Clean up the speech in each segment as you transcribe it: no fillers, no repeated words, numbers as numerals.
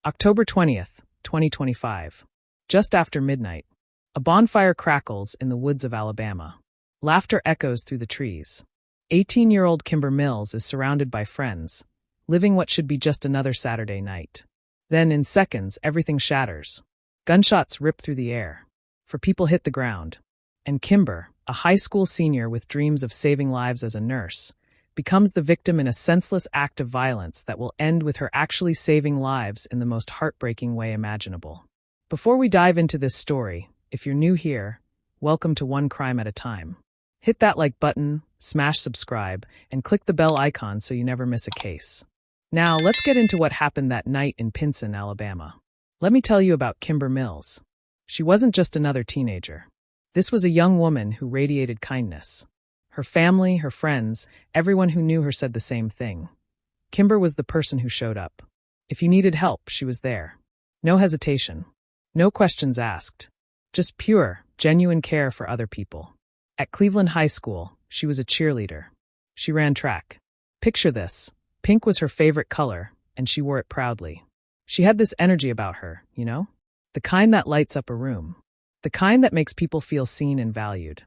October 20th, 2025. Just after midnight. A bonfire crackles in the woods of Alabama. Laughter echoes through the trees. 18-year-old Kimber Mills is surrounded by friends, living what should be just another Saturday night. Then, in seconds, everything shatters. Gunshots rip through the air. People hit the ground. And Kimber, a high school senior with dreams of saving lives as a nurse, becomes the victim in a senseless act of violence that will end with her actually saving lives in the most heartbreaking way imaginable. Before we dive into this story, if you're new here, welcome to One Crime at a Time. Hit that like button, smash subscribe, and click the bell icon so you never miss a case. Now, let's get into what happened that night in Pinson, Alabama. Let me tell you about Kimber Mills. She wasn't just another teenager. This was a young woman who radiated kindness. Her family, her friends, everyone who knew her said the same thing. Kimber was the person who showed up. If you needed help, she was there. No hesitation. No questions asked. Just pure, genuine care for other people. At Cleveland High School, she was a cheerleader. She ran track. Picture this. Pink was her favorite color, and she wore it proudly. She had this energy about her, you know? The kind that lights up a room. The kind that makes people feel seen and valued.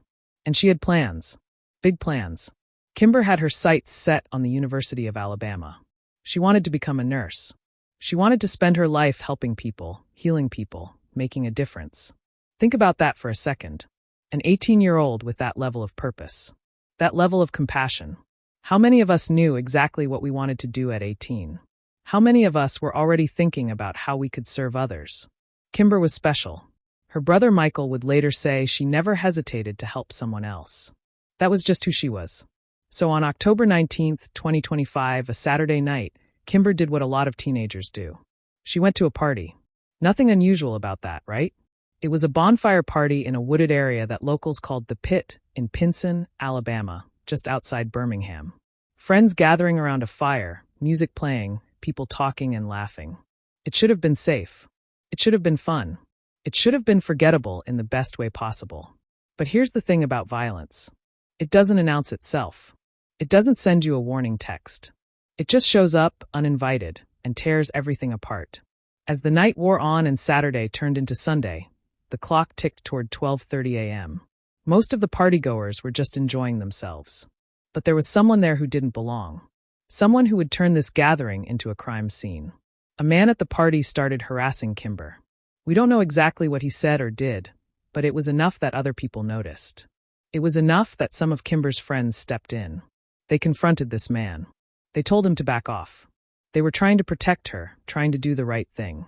And she had plans. Big plans. Kimber had her sights set on the University of Alabama. She wanted to become a nurse. She wanted to spend her life helping people, healing people, making a difference. Think about that for a second. An 18-year-old with that level of purpose. That level of compassion. How many of us knew exactly what we wanted to do at 18? How many of us were already thinking about how we could serve others? Kimber was special. Her brother Michael would later say she never hesitated to help someone else. That was just who she was. So on October 19th, 2025, a Saturday night, Kimber did what a lot of teenagers do. She went to a party. Nothing unusual about that, right? It was a bonfire party in a wooded area that locals called the Pit in Pinson, Alabama, just outside Birmingham. Friends gathering around a fire, music playing, people talking and laughing. It should have been safe. It should have been fun. It should have been forgettable in the best way possible. But here's the thing about violence. It doesn't announce itself. It doesn't send you a warning text. It just shows up, uninvited, and tears everything apart. As the night wore on and Saturday turned into Sunday, the clock ticked toward 12:30 a.m. Most of the partygoers were just enjoying themselves. But there was someone there who didn't belong. Someone who would turn this gathering into a crime scene. A man at the party started harassing Kimber. We don't know exactly what he said or did, but it was enough that other people noticed. It was enough that some of Kimber's friends stepped in. They confronted this man. They told him to back off. They were trying to protect her, trying to do the right thing.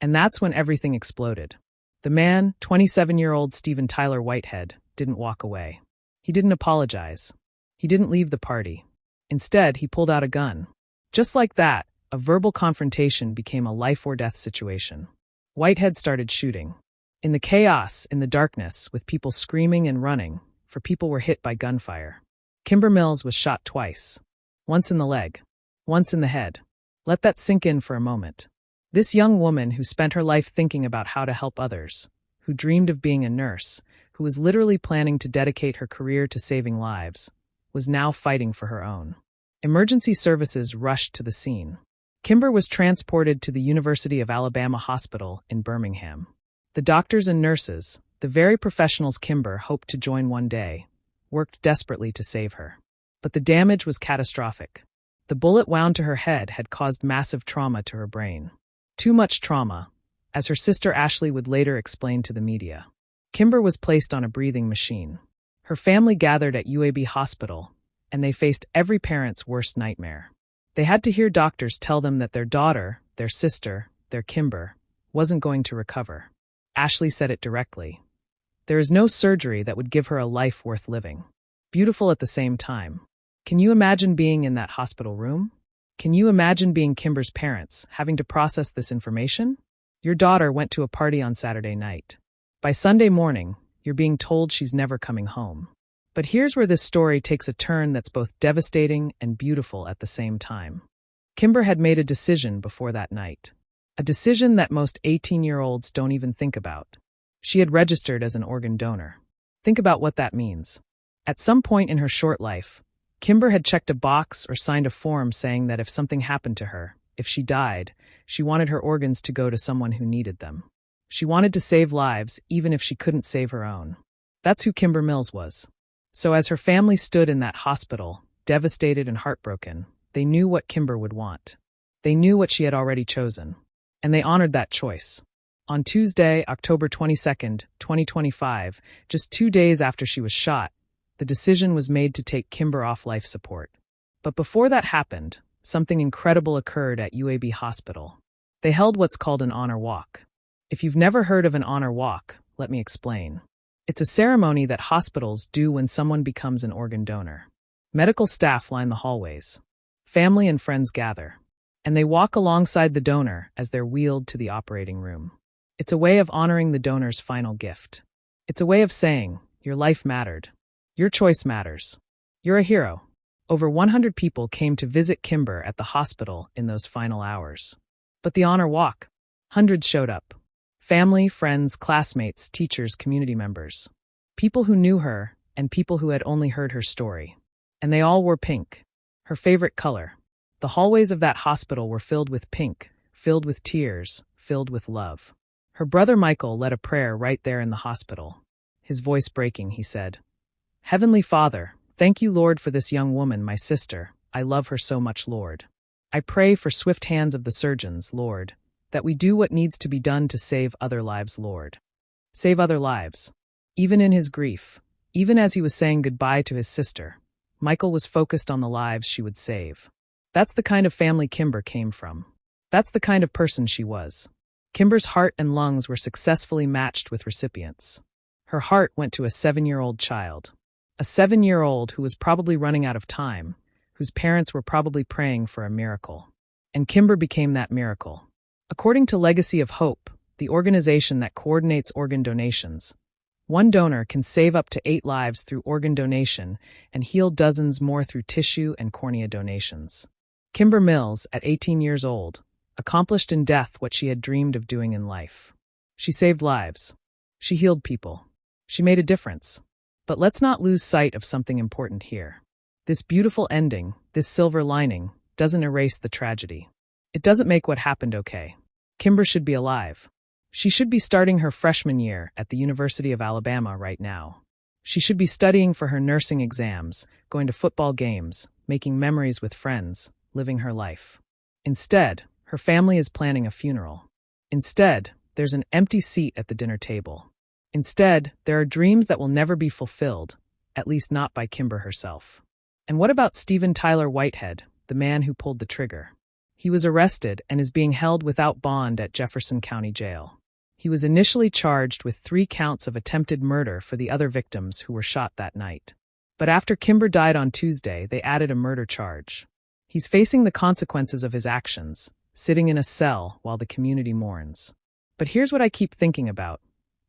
And that's when everything exploded. The man, 27-year-old Stephen Tyler Whitehead, didn't walk away. He didn't apologize. He didn't leave the party. Instead, he pulled out a gun. Just like that, a verbal confrontation became a life-or-death situation. Whitehead started shooting. In the chaos, in the darkness, with people screaming and running, people were hit by gunfire. Kimber Mills was shot twice. Once in the leg. Once in the head. Let that sink in for a moment. This young woman who spent her life thinking about how to help others, who dreamed of being a nurse, who was literally planning to dedicate her career to saving lives, was now fighting for her own. Emergency services rushed to the scene. Kimber was transported to the University of Alabama Hospital in Birmingham. The doctors and nurses, the very professionals Kimber hoped to join one day, worked desperately to save her. But the damage was catastrophic. The bullet wound to her head had caused massive trauma to her brain. Too much trauma, as her sister Ashley would later explain to the media. Kimber was placed on a breathing machine. Her family gathered at UAB Hospital, and they faced every parent's worst nightmare. They had to hear doctors tell them that their daughter, their sister, their Kimber, wasn't going to recover. Ashley said it directly. There is no surgery that would give her a life worth living. Beautiful at the same time. Can you imagine being in that hospital room? Can you imagine being Kimber's parents, having to process this information? Your daughter went to a party on Saturday night. By Sunday morning, you're being told she's never coming home. But here's where this story takes a turn that's both devastating and beautiful at the same time. Kimber had made a decision before that night. A decision that most 18-year-olds don't even think about. She had registered as an organ donor. Think about what that means. At some point in her short life, Kimber had checked a box or signed a form saying that if something happened to her, if she died, She wanted her organs to go to someone who needed them. She wanted to save lives, even if she couldn't save her own. That's who Kimber Mills was. So as her family stood in that hospital, devastated and heartbroken, they knew what Kimber would want. They knew what she had already chosen. And they honored that choice. On Tuesday, October 22nd, 2025, just 2 days after she was shot, the decision was made to take Kimber off life support. But before that happened, something incredible occurred at UAB Hospital. They held what's called an honor walk. If you've never heard of an honor walk, let me explain. It's a ceremony that hospitals do when someone becomes an organ donor. Medical staff line the hallways. Family and friends gather. And they walk alongside the donor as they're wheeled to the operating room. It's a way of honoring the donor's final gift. It's a way of saying, your life mattered. Your choice matters. You're a hero. Over 100 people came to visit Kimber at the hospital in those final hours. But the honor walk, hundreds showed up. Family, friends, classmates, teachers, community members. People who knew her and people who had only heard her story. And they all wore pink, her favorite color. The hallways of that hospital were filled with pink, filled with tears, filled with love. Her brother Michael led a prayer right there in the hospital. His voice breaking, he said, "Heavenly Father, thank you, Lord, for this young woman, my sister. I love her so much, Lord. I pray for swift hands of the surgeons, Lord, that we do what needs to be done to save other lives, Lord. Save other lives." Even in his grief, even as he was saying goodbye to his sister, Michael was focused on the lives she would save. That's the kind of family Kimber came from. That's the kind of person she was. Kimber's heart and lungs were successfully matched with recipients. Her heart went to a 7-year-old child. A 7-year-old who was probably running out of time, whose parents were probably praying for a miracle. And Kimber became that miracle. According to Legacy of Hope, the organization that coordinates organ donations, one donor can save up to 8 lives through organ donation and heal dozens more through tissue and cornea donations. Kimber Mills, at 18 years old, accomplished in death what she had dreamed of doing in life. She saved lives. She healed people. She made a difference. But let's not lose sight of something important here. This beautiful ending, this silver lining, doesn't erase the tragedy. It doesn't make what happened okay. Kimber should be alive. She should be starting her freshman year at the University of Alabama right now. She should be studying for her nursing exams, going to football games, making memories with friends, living her life. Instead, her family is planning a funeral. Instead, there's an empty seat at the dinner table. Instead, there are dreams that will never be fulfilled, at least not by Kimber herself. And what about Stephen Tyler Whitehead, the man who pulled the trigger? He was arrested and is being held without bond at Jefferson County Jail. He was initially charged with 3 counts of attempted murder for the other victims who were shot that night. But after Kimber died on Tuesday, they added a murder charge. He's facing the consequences of his actions, sitting in a cell while the community mourns. But here's what I keep thinking about.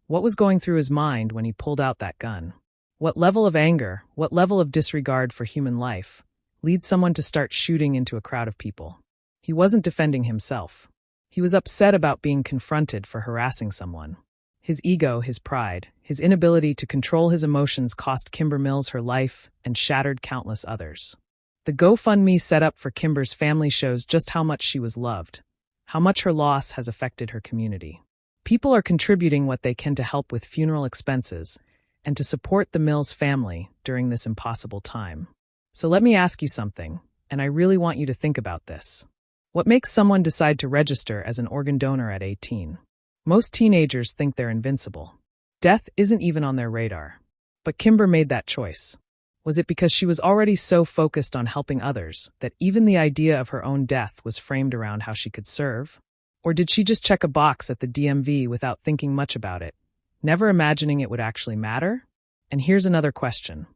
What was going through his mind when he pulled out that gun? What level of anger, what level of disregard for human life, leads someone to start shooting into a crowd of people? He wasn't defending himself. He was upset about being confronted for harassing someone. His ego, his pride, his inability to control his emotions cost Kimber Mills her life and shattered countless others. The GoFundMe set up for Kimber's family shows just how much she was loved, how much her loss has affected her community. People are contributing what they can to help with funeral expenses and to support the Mills family during this impossible time. So let me ask you something, and I really want you to think about this. What makes someone decide to register as an organ donor at 18? Most teenagers think they're invincible. Death isn't even on their radar. But Kimber made that choice. Was it because she was already so focused on helping others that even the idea of her own death was framed around how she could serve? Or did she just check a box at the DMV without thinking much about it, never imagining it would actually matter? And here's another question.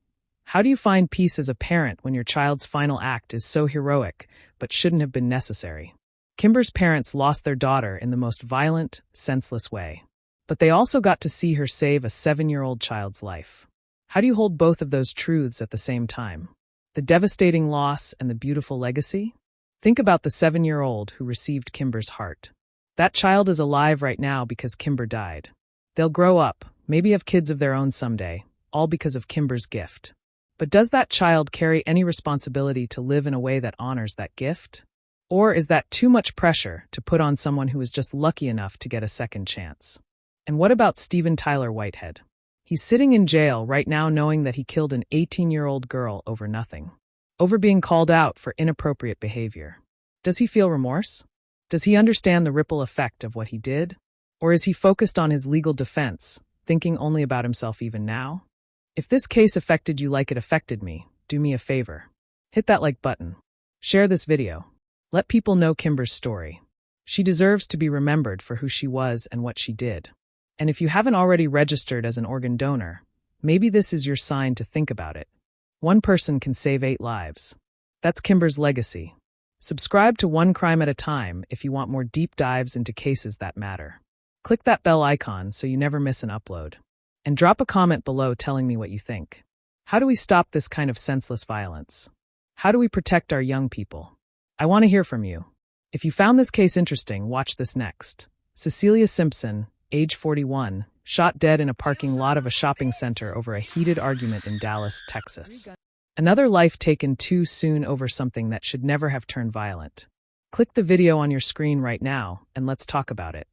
How do you find peace as a parent when your child's final act is so heroic, but shouldn't have been necessary? Kimber's parents lost their daughter in the most violent, senseless way. But they also got to see her save a 7-year-old child's life. How do you hold both of those truths at the same time? The devastating loss and the beautiful legacy? Think about the 7-year-old who received Kimber's heart. That child is alive right now because Kimber died. They'll grow up, maybe have kids of their own someday, all because of Kimber's gift. But does that child carry any responsibility to live in a way that honors that gift? Or is that too much pressure to put on someone who is just lucky enough to get a second chance? And what about Steven Tyler Whitehead? He's sitting in jail right now knowing that he killed an 18-year-old girl over nothing. Over being called out for inappropriate behavior. Does he feel remorse? Does he understand the ripple effect of what he did? Or is he focused on his legal defense, thinking only about himself even now? If this case affected you like it affected me, do me a favor. Hit that like button. Share this video. Let people know Kimber's story. She deserves to be remembered for who she was and what she did. And if you haven't already registered as an organ donor, maybe this is your sign to think about it. One person can save 8 lives. That's Kimber's legacy. Subscribe to One Crime at a Time if you want more deep dives into cases that matter. Click that bell icon so you never miss an upload. And drop a comment below telling me what you think. How do we stop this kind of senseless violence? How do we protect our young people? I want to hear from you. If you found this case interesting, watch this next. Cecilia Simpson, age 41, shot dead in a parking lot of a shopping center over a heated argument in Dallas, Texas. Another life taken too soon over something that should never have turned violent. Click the video on your screen right now and let's talk about it.